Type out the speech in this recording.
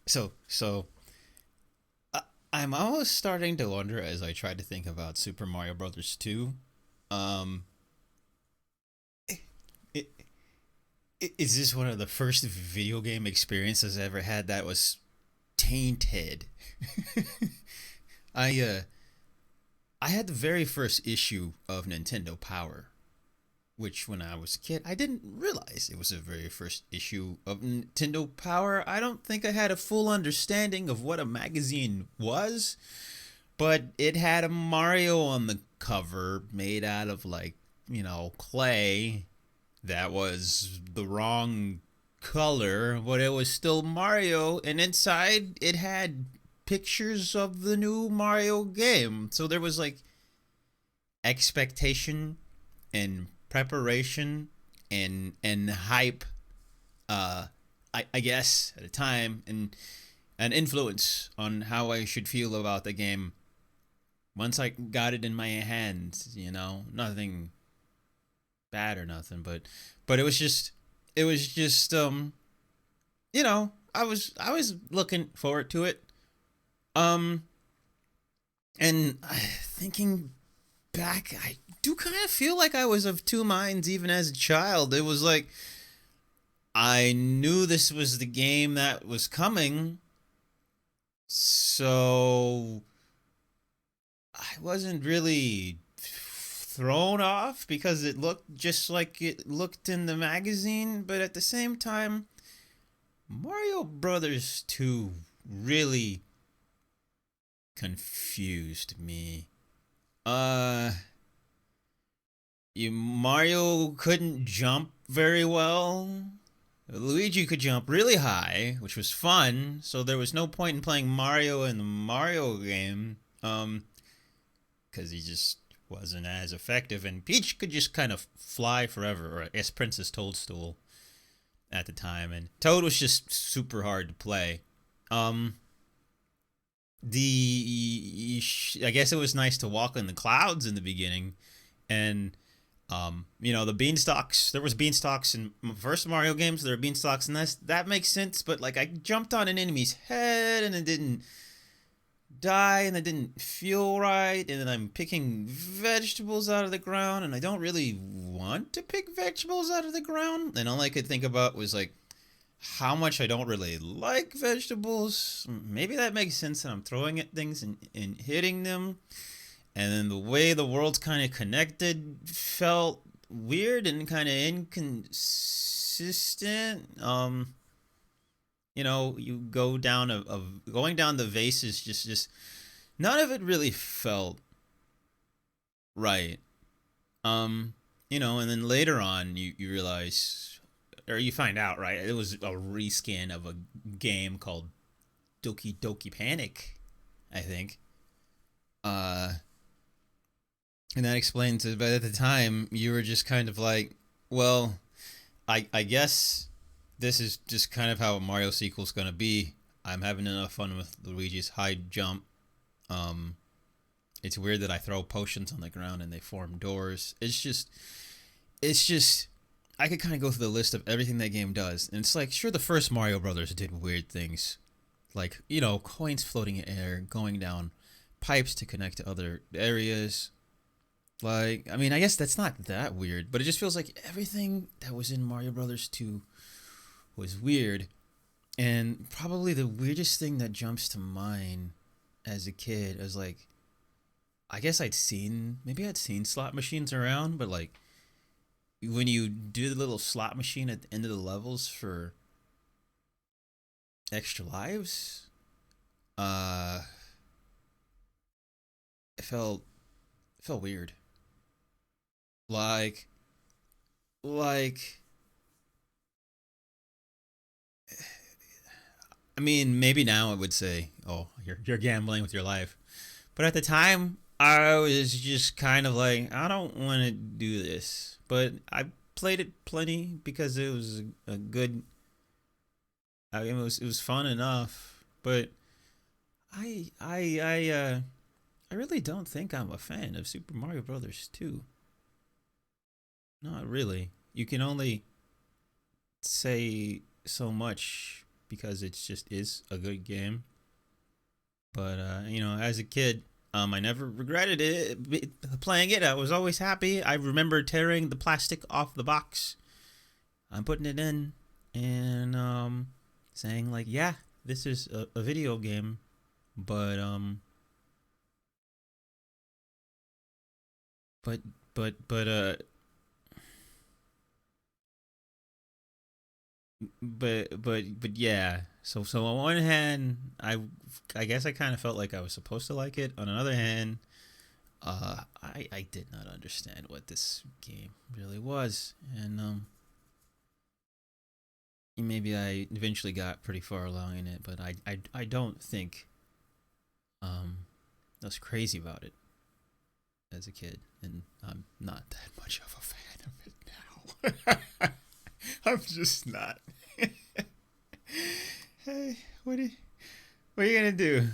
So I, I'm almost starting to wonder as I try to think about Super Mario Brothers 2. Um, it, is this one of the first video game experiences I ever had that was tainted? I I had the very first issue of Nintendo Power, which when I was a kid, I didn't realize it was the very first issue of Nintendo Power. I don't think I had a full understanding of what a magazine was, but it had a Mario on the cover made out of clay that was the wrong color, but it was still Mario, and inside it had pictures of the new Mario game. So there was like expectation and preparation and hype, I guess at the time, and an influence on how I should feel about the game once I got it in my hands. Nothing bad or nothing, but it was just I was looking forward to it. Um, and thinking back, I do kind of feel like I was of two minds even as a child. It was like I knew this was the game that was coming, so I wasn't really thrown off because it looked just like it looked in the magazine, but at the same time, Mario Brothers 2 really confused me. Uh Mario couldn't jump very well. Luigi could jump really high, which was fun, so there was no point in playing Mario in the Mario game. Because he just wasn't as effective, and Peach could just kind of fly forever, or I guess Princess Toadstool at the time, and Toad was just super hard to play. Um, I guess it was nice to walk in the clouds in the beginning, and the beanstalks. There was beanstalks in first Mario games. There are beanstalks, and that makes sense. But like, I jumped on an enemy's head, and it didn't die, and it didn't feel right. And then I'm picking vegetables out of the ground, and I don't really want to pick vegetables out of the ground. And all I could think about was like how much I don't really like vegetables. Maybe that makes sense that I'm throwing at things and hitting them. And then the way the world's kind of connected felt weird and kind of inconsistent. You go down of going down the vases, just none of it really felt right. And then later on, you realize, or you find out, right? It was a reskin of a game called Doki Doki Panic, I think. Uh, and that explains it. But at the time, you were just kind of like, well, I guess this is just kind of how a Mario sequel's gonna be. I'm having enough fun with Luigi's high jump. Um, it's weird that I throw potions on the ground and they form doors. It's just, I could kind of go through the list of everything that game does, and it's like, sure, the first Mario Brothers did weird things, like coins floating in air, going down pipes to connect to other areas. Like, I mean, I guess that's not that weird, but it just feels like everything that was in Mario Brothers 2 was weird. And probably the weirdest thing that jumps to mind as a kid is like, I guess maybe I'd seen slot machines around, but like when you do the little slot machine at the end of the levels for extra lives, uh, it felt weird. Like, like, I mean, maybe now I would say, oh, you're gambling with your life. But at the time, I was just kind of like, I don't want to do this. But I played it plenty because it was a good. I mean, it was fun enough. But I I I uh I really don't think I'm a fan of Super Mario Brothers 2. Not really. You can only say so much because it just is a good game. But as a kid, I never regretted playing it. I was always happy. I remember tearing the plastic off the box. I'm putting it in and saying like, yeah, this is a video game, but but but but yeah. So on one hand, I guess I kind of felt like I was supposed to like it. On another hand, I did not understand what this game really was, and maybe I eventually got pretty far along in it, but I don't think um I was crazy about it as a kid, and I'm not that much of a fan of it now. I'm just not. Hey, what are you gonna do?